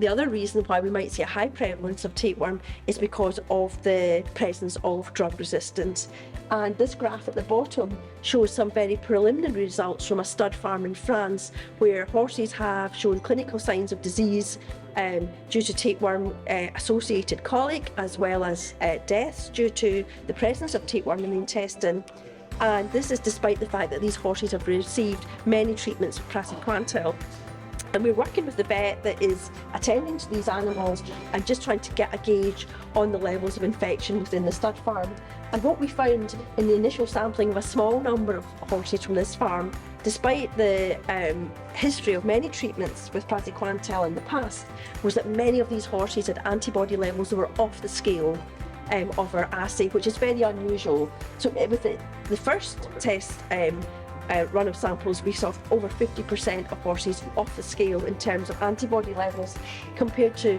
the other reason why we might see a high prevalence of tapeworm is because of the presence of drug resistance. And this graph at the bottom shows some very preliminary results from a stud farm in France, where horses have shown clinical signs of disease due to tapeworm associated colic, as well as deaths due to the presence of tapeworm in the intestine. And this is despite the fact that these horses have received many treatments of praziquantel. And we're working with the vet that is attending to these animals and just trying to get a gauge on the levels of infection within the stud farm. And what we found in the initial sampling of a small number of horses from this farm, despite the history of many treatments with praziquantel in the past, was that many of these horses had antibody levels that were off the scale of our assay, which is very unusual. So with the first test run of samples, we saw over 50% of horses off the scale in terms of antibody levels, compared to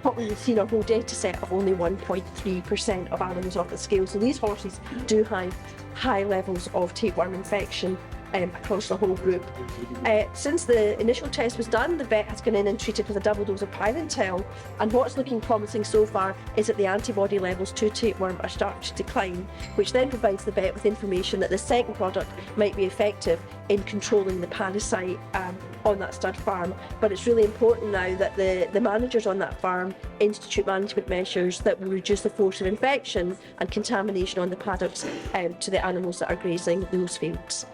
what we've seen our whole data set of only 1.3% of animals off the scale. So these horses do have high levels of tapeworm infection across the whole group. Since the initial test was done, the vet has gone in and treated with a double dose of Pyrantel, and what's looking promising so far is that the antibody levels to tapeworm are starting to decline, which then provides the vet with information that the second product might be effective in controlling the parasite on that stud farm. But it's really important now that the managers on that farm institute management measures that will reduce the force of infection and contamination on the paddocks to the animals that are grazing those fields.